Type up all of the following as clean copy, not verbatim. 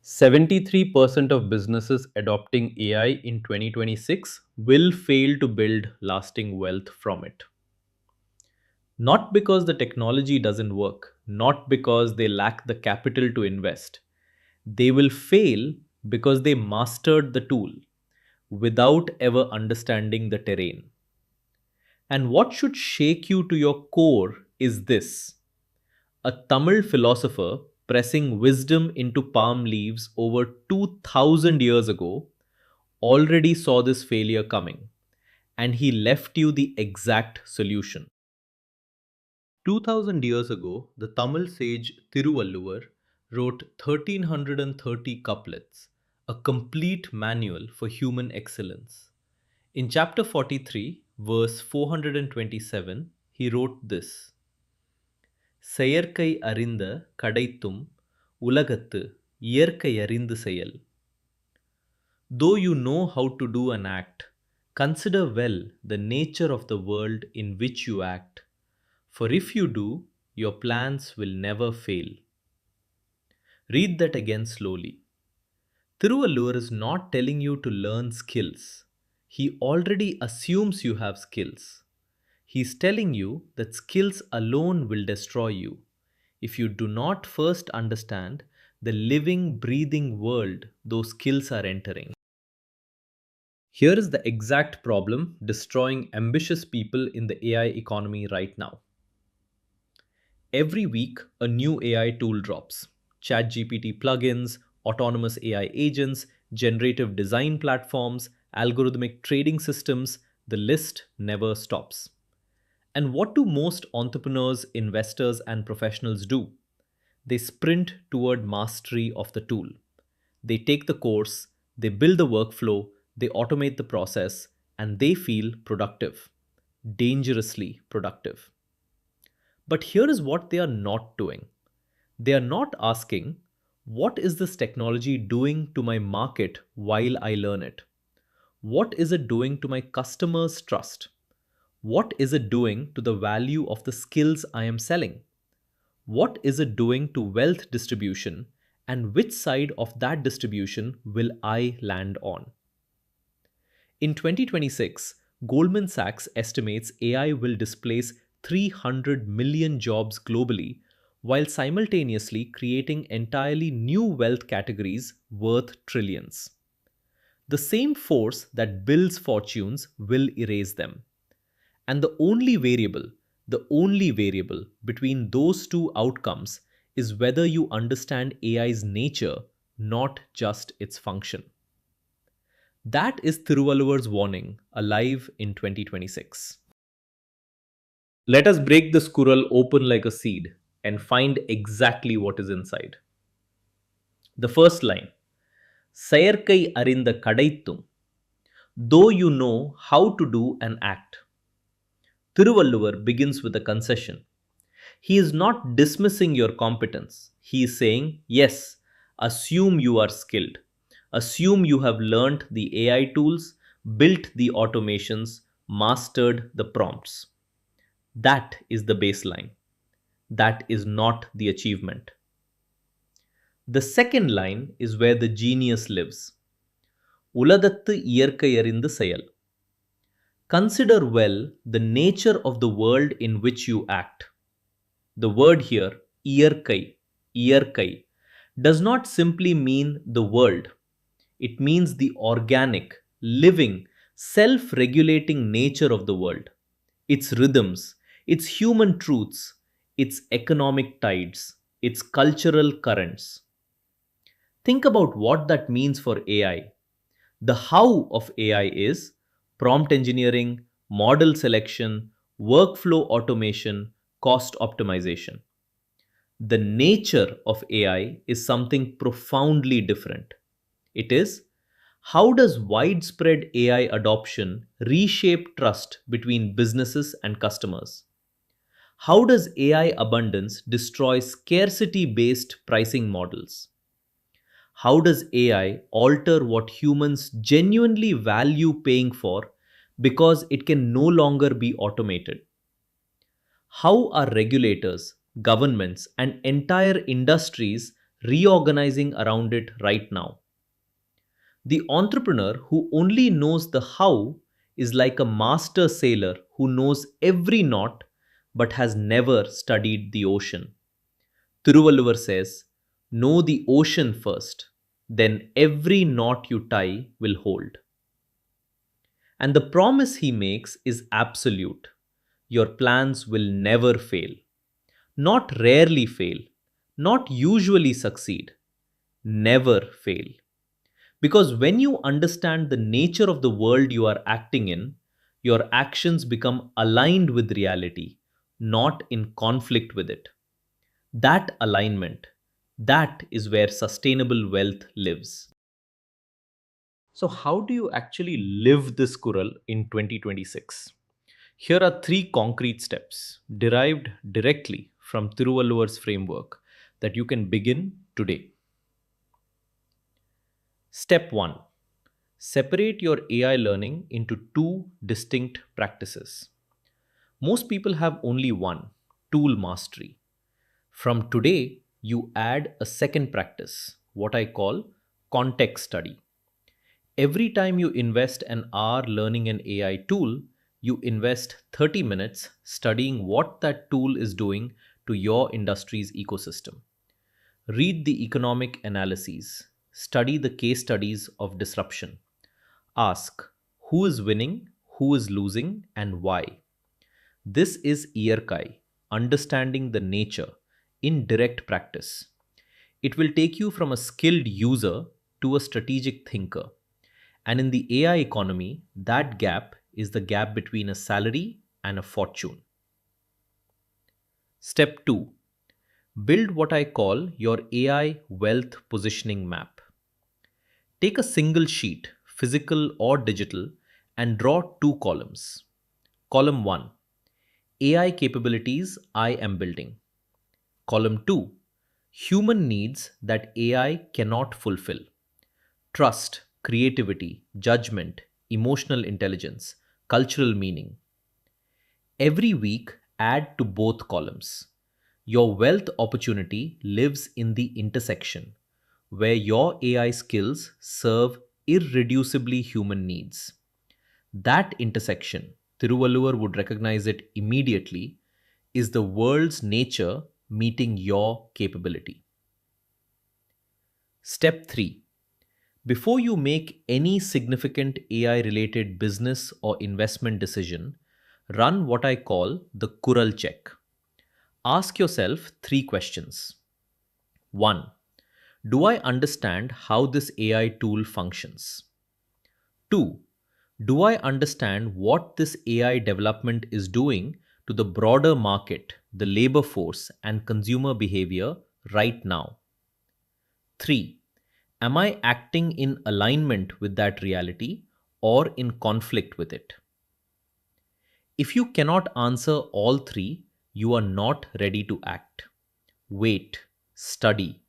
73% of businesses adopting AI in 2026 will fail to build lasting wealth from it. Not because the technology doesn't work, not because they lack the capital to invest. They will fail because they mastered the tool without ever understanding the terrain. And what should shake you to your core is this: a Tamil philosopher pressing wisdom into palm leaves over 2000 years ago already saw this failure coming, and he left you the exact solution. 2000 years ago, the Tamil sage Thiruvalluvar wrote 1330 couplets, a complete manual for human excellence. In chapter 43, verse 427, he wrote this: செயற்கை அறிந்த கடைத்தும் உலகத்து இயற்கையறிந்து செயல். Though you know how to do an act, consider well the nature of the world in which you act, for if you do, your plans will never fail. Read that again slowly. Thiruvalluvar is not telling you to learn skills. He already assumes you have skills. He's telling you that skills alone will destroy you if you do not first understand the living, breathing world those skills are entering. Here is the exact problem destroying ambitious people in the AI economy right now. Every week, a new AI tool drops: ChatGPT plugins, autonomous AI agents, generative design platforms, algorithmic trading systems. The list never stops. And what do most entrepreneurs, investors, and professionals do? They sprint toward mastery of the tool. They take the course, they build the workflow, they automate the process, and they feel productive, dangerously productive. But here is what they are not doing: they are not asking, what is this technology doing to my market while I learn it? What is it doing to my customers' trust? What is it doing to the value of the skills I am selling? What is it doing to wealth distribution? And which side of that distribution will I land on? In 2026, Goldman Sachs estimates AI will displace 300 million jobs globally while simultaneously creating entirely new wealth categories worth trillions. The same force that builds fortunes will erase them. And the only variable between those two outcomes is whether you understand AI's nature, not just its function. That is Thiruvalluvar's warning, alive in 2026. Let us break this Kural open like a seed and find exactly what is inside. The first line: செயற்கை அறிந்த கடைத்தும், though you know how to do an act. Thiruvalluvar begins with a concession. He is not dismissing your competence. He is saying, yes, assume you are skilled. Assume you have learnt the AI tools, built the automations, mastered the prompts. That is the baseline. That is not the achievement. The second line is where the genius lives. உலகத்து இயற்கையறிந்து செயல். Consider well the nature of the world in which you act. The word here, iyarkai, does not simply mean the world. It means the organic, living, self-regulating nature of the world. Its rhythms, its human truths, its economic tides, its cultural currents. Think about what that means for AI. The how of AI is prompt engineering, model selection, workflow automation, cost optimization. The nature of AI is something profoundly different. It is, how does widespread AI adoption reshape trust between businesses and customers? How does AI abundance destroy scarcity based pricing models? How does AI alter what humans genuinely value paying for because it can no longer be automated? How are regulators, governments, and entire industries reorganizing around it right now. The entrepreneur who only knows the how is like a master sailor who knows every knot but has never studied the ocean. Thiruvalluvar says, know the ocean first, then every knot you tie will hold. And the promise he makes is absolute. Your plans will never fail. Not rarely fail, not usually succeed, never fail. Because when you understand the nature of the world you are acting in, your actions become aligned with reality, not in conflict with it. That alignment, that is where sustainable wealth lives. So, how do you actually live this Kural in 2026? Here are three concrete steps derived directly from Thiruvalluvar's framework that you can begin today. Step 1. Separate your AI learning into two distinct practices. Most people have only one, tool mastery. From today, you add a second practice, what I call context study. Every time you invest an hour learning an AI tool, you invest 30 minutes studying what that tool is doing to your industry's ecosystem. Read the economic analyses, study the case studies of disruption. Ask who is winning, who is losing, and why. This is Ierkai, understanding the nature in direct practice. It will take you from a skilled user to a strategic thinker. And in the AI economy, that gap is the gap between a salary and a fortune. Step 2. Build what I call your AI wealth positioning map. Take a single sheet, physical or digital, and draw two columns. Column 1. AI capabilities I am building. Column 2. Human needs that AI cannot fulfill. Trust, creativity, judgment, emotional intelligence, cultural meaning. Every week, add to both columns. Your wealth opportunity lives in the intersection, where your AI skills serve irreducibly human needs. That intersection, Thiruvalluvar would recognize it immediately, is the world's nature meeting your capability. Step 3. Before you make any significant AI related business or investment decision, run what I call the Kural check. Ask yourself three questions. 1. Do I understand how this AI tool functions? 2. Do I understand what this AI development is doing to the broader market, the labor force, and consumer behavior right now? 3. Am I acting in alignment with that reality or in conflict with it? If you cannot answer all three, you are not ready to act. Wait, study,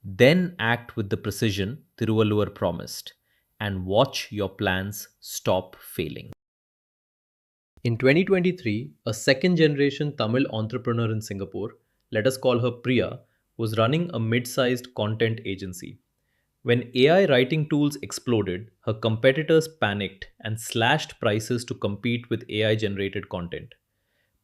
then act with the precision Thiruvalluvar promised, and watch your plans stop failing. In 2023, a second generation Tamil entrepreneur in Singapore, let us call her Priya, was running a mid sized content agency. When AI writing tools exploded, her competitors panicked and slashed prices to compete with AI generated content.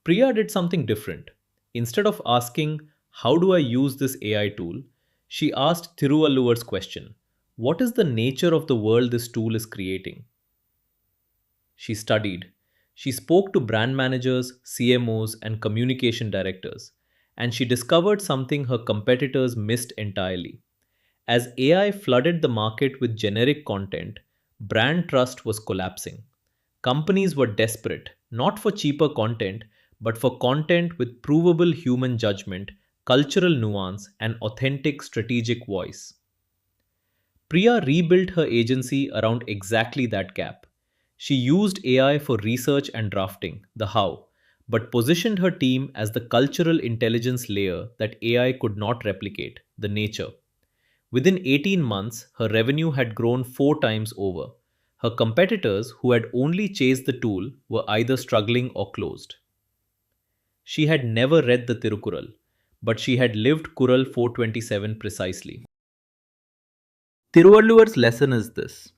Priya did something different. Instead of asking, how do I use this AI tool? She asked Thiruvalluvar's question, what is the nature of the world this tool is creating? She studied. She spoke to brand managers, CMOs, and communication directors, and she discovered something her competitors missed entirely. As AI flooded the market with generic content, brand trust was collapsing. Companies were desperate, not for cheaper content, but for content with provable human judgment, cultural nuance, and authentic strategic voice. Priya rebuilt her agency around exactly that gap. She used AI for research and drafting, the how, but positioned her team as the cultural intelligence layer that AI could not replicate, the nature. Within 18 months, her revenue had grown 4 times over. Her competitors, who had only chased the tool, were either struggling or closed. She had never read the Thirukkural, but she had lived Kural 427 precisely. Thiruvalluvar's lesson is this: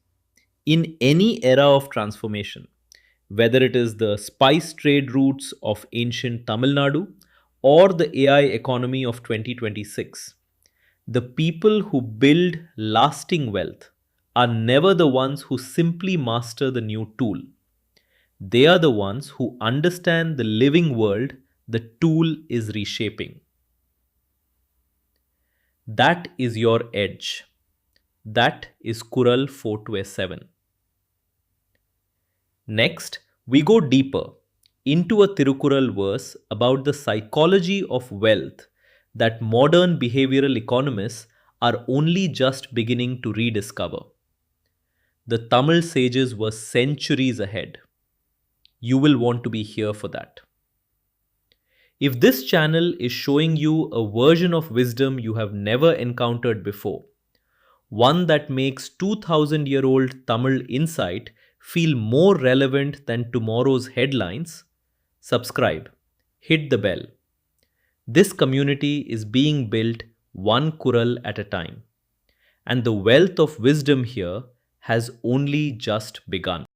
in any era of transformation, whether it is the spice trade routes of ancient Tamil Nadu or the AI economy of 2026, the people who build lasting wealth are never the ones who simply master the new tool. They are the ones who understand the living world the tool is reshaping. That is your edge. That is Kural 427. Next, we go deeper into a Thirukkural verse about the psychology of wealth that modern behavioral economists are only just beginning to rediscover. The Tamil sages were centuries ahead. You will want to be here for that. If this channel is showing you a version of wisdom you have never encountered before, one that makes 2000-year-old Tamil insight feel more relevant than tomorrow's headlines, subscribe, hit the bell. This community is being built one Kural at a time, and the wealth of wisdom here has only just begun.